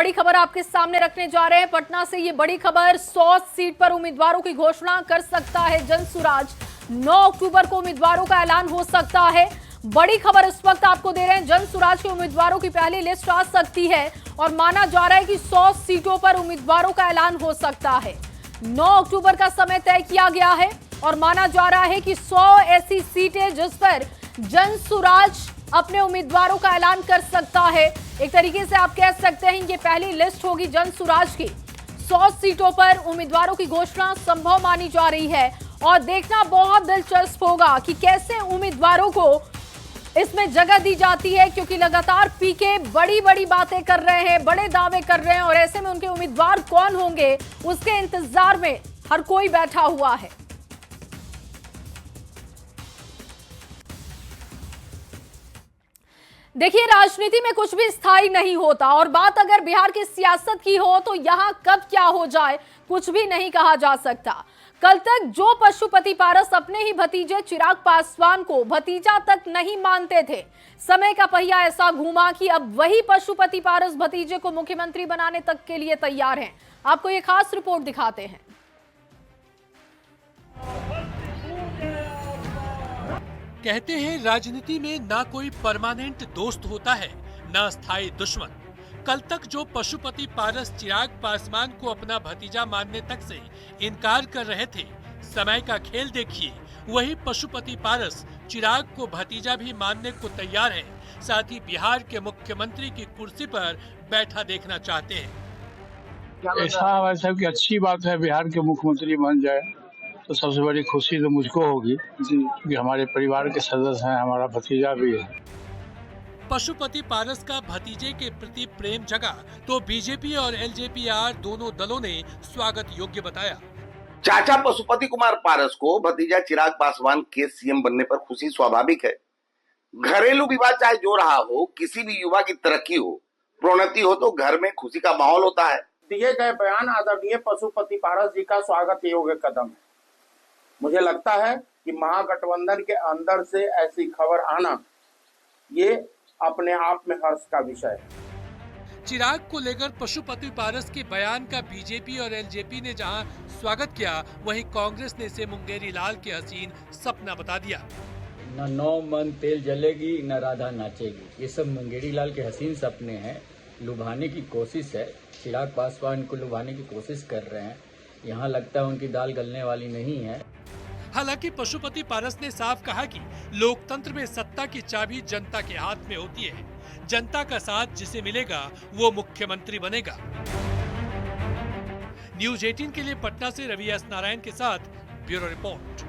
बड़ी खबर आपके सामने रखने जा रहे हैं। पटना से ये बड़ी खबर, 100 सीट पर उम्मीदवारों की घोषणा कर सकता है जनसुराज। 9 अक्टूबर को उम्मीदवारों का ऐलान हो सकता है। बड़ी खबर इस वक्त आपको दे रहे हैं, जनसुराज के उम्मीदवारों की पहली लिस्ट आ सकती है और माना जा रहा है कि 100 सीटों पर उम्मीदवारों का ऐलान हो सकता है। 9 अक्टूबर का समय तय किया गया है और माना जा रहा है कि 100 ऐसी सीटें जिस पर जनसुराज अपने उम्मीदवारों का ऐलान कर सकता है। एक तरीके से आप कह सकते हैं ये पहली लिस्ट होगी जनसुराज की। 100 सीटों पर उम्मीदवारों की घोषणा संभव मानी जा रही है और देखना बहुत दिलचस्प होगा कि कैसे उम्मीदवारों को इसमें जगह दी जाती है, क्योंकि लगातार पीके बड़ी बड़ी बातें कर रहे हैं, बड़े दावे कर रहे हैं और ऐसे में उनके उम्मीदवार कौन होंगे उसके इंतजार में हर कोई बैठा हुआ है। देखिए, राजनीति में कुछ भी स्थायी नहीं होता और बात अगर बिहार की सियासत की हो तो यहां कब क्या हो जाए कुछ भी नहीं कहा जा सकता। कल तक जो पशुपति पारस अपने ही भतीजे चिराग पासवान को भतीजा तक नहीं मानते थे, समय का पहिया ऐसा घूमा कि अब वही पशुपति पारस भतीजे को मुख्यमंत्री बनाने तक के लिए तैयार हैं। आपको ये खास रिपोर्ट दिखाते हैं। कहते हैं राजनीति में ना कोई परमानेंट दोस्त होता है, ना स्थायी दुश्मन। कल तक जो पशुपति पारस चिराग पासवान को अपना भतीजा मानने तक से इनकार कर रहे थे, समय का खेल देखिए, वही पशुपति पारस चिराग को भतीजा भी मानने को तैयार है। साथ ही बिहार के मुख्यमंत्री की कुर्सी पर बैठा देखना चाहते हैं। ऐसा वैसा की अच्छी बात है, बिहार के मुख्यमंत्री बन जाए तो सबसे बड़ी खुशी तो मुझको होगी कि हमारे परिवार के सदस्य हैं, हमारा भतीजा भी है। पशुपति पारस का भतीजे के प्रति प्रेम जगा तो बीजेपी और एलजेपीआर दोनों दलों ने स्वागत योग्य बताया। चाचा पशुपति कुमार पारस को भतीजा चिराग पासवान के सीएम बनने पर खुशी स्वाभाविक है। घरेलू विवाद चाहे जो रहा हो, किसी भी युवा की तरक्की हो, प्रोन्नति हो तो घर में खुशी का माहौल होता है। दिए गए बयान आदरणीय पशुपति पारस जी का स्वागत योग्य कदम है। मुझे लगता है कि महागठबंधन के अंदर से ऐसी खबर आना ये अपने आप में हर्ष का विषय है। चिराग को लेकर पशुपति पारस के बयान का बीजेपी और एलजेपी ने जहां स्वागत किया, वहीं कांग्रेस ने इसे मुंगेरी लाल के हसीन सपना बता दिया। न 9 मन तेल जलेगी न राधा नाचेगी, ये सब मुंगेरी लाल के हसीन सपने हैं। लुभाने की कोशिश है, चिराग पासवान को लुभाने की कोशिश कर रहे हैं। यहाँ लगता है उनकी दाल गलने वाली नहीं है। हालांकि पशुपति पारस ने साफ कहा कि लोकतंत्र में सत्ता की चाबी जनता के हाथ में होती है। जनता का साथ जिसे मिलेगा वो मुख्यमंत्री बनेगा। न्यूज 18 के लिए पटना से रवि एस नारायण के साथ ब्यूरो रिपोर्ट।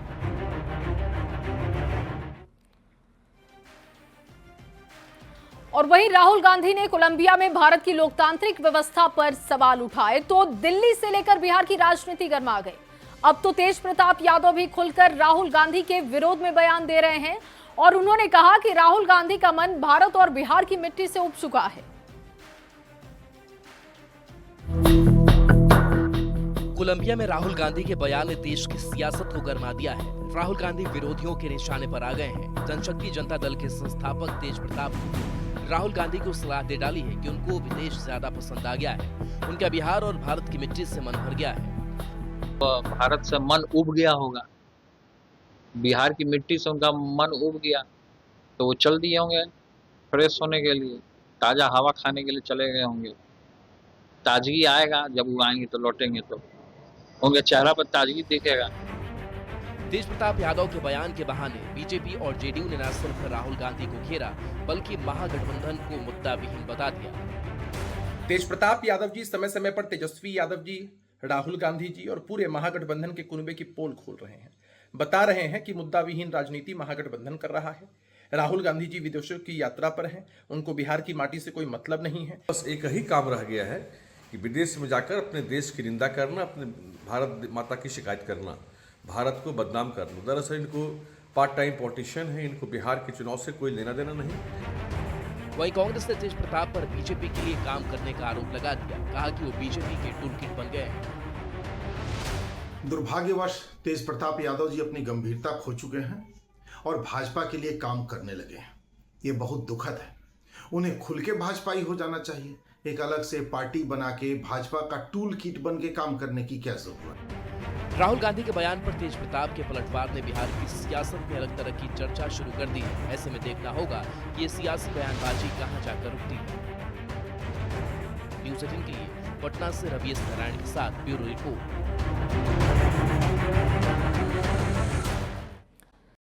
और वहीं राहुल गांधी ने कोलंबिया में भारत की लोकतांत्रिक व्यवस्था पर सवाल उठाए तो दिल्ली से लेकर बिहार की राजनीति गर्मा गई। अब तो तेज प्रताप यादव भी खुलकर राहुल गांधी के विरोध में बयान दे रहे हैं और उन्होंने कहा कि राहुल गांधी का मन भारत और बिहार की मिट्टी से उब चुका है। कोलंबिया में राहुल गांधी के बयान ने देश की सियासत को गरमा दिया है। राहुल गांधी विरोधियों के निशाने पर आ गए हैं। जनशक्ति जनता दल के संस्थापक तेज प्रताप ने राहुल गांधी को सलाह दे डाली है कि उनको विदेश ज्यादा पसंद आ गया है। उनका बिहार और भारत की मिट्टी से मन भर गया है। भारत से मन उब गया होगा, बिहार की मिट्टी से उनका मन उब गया तो वो चल दिए होंगे फ्रेश होने के लिए, ताज़ा हवा खाने के लिए चले गए होंगे। ताजगी आएगा जब वो आएंगे तो लौटेंगे तो उनके चेहरा पर ताजगी दिखेगा। तेज प्रताप यादव के बयान के बहाने बीजेपी और जेडीयू ने न सिर्फ राहुल गांधी को घेरा बल्कि महागठबंधन को मुद्दा विहीन बता दिया। तेज प्रताप यादव जी समय समय पर तेजस्वी यादव जी, राहुल गांधी जी और पूरे महागठबंधन के कुनबे की पोल खोल रहे हैं। बता रहे हैं कि मुद्दा विहीन राजनीति महागठबंधन कर रहा है। राहुल गांधी जी विदेशों की यात्रा पर हैं, उनको बिहार की माटी से कोई मतलब नहीं है। बस एक ही काम रह गया है कि विदेश में जाकर अपने देश की निंदा करना, अपने भारत माता की शिकायत करना, भारत को बदनाम करना। दरअसल इनको पार्ट टाइम पॉलिटिशियन है, इनको बिहार के चुनाव से कोई लेना देना नहीं। वहीं कांग्रेस ने तेज प्रताप पर बीजेपी के लिए काम करने का आरोप लगा दिया। कहा कि वो बीजेपी के टूलकिट बन गए हैं। दुर्भाग्यवश तेज प्रताप यादव जी अपनी गंभीरता खो चुके हैं और भाजपा के लिए काम करने लगे हैं। ये बहुत दुखद है। उन्हें खुल के भाजपाई हो जाना चाहिए, एक अलग से पार्टी बना के भाजपा का टूल किट बन के काम करने की क्या जरूरत? राहुल गांधी के बयान पर तेज प्रताप के पलटवार ने बिहार की सियासत में अलग तरह की चर्चा शुरू कर दी है। ऐसे में देखना होगा कि ये सियासी बयानबाजी कहां जाकर रुकती है। न्यूज़ 18 के लिए पटना से रवि नारायण के साथ ब्यूरो रिपोर्ट।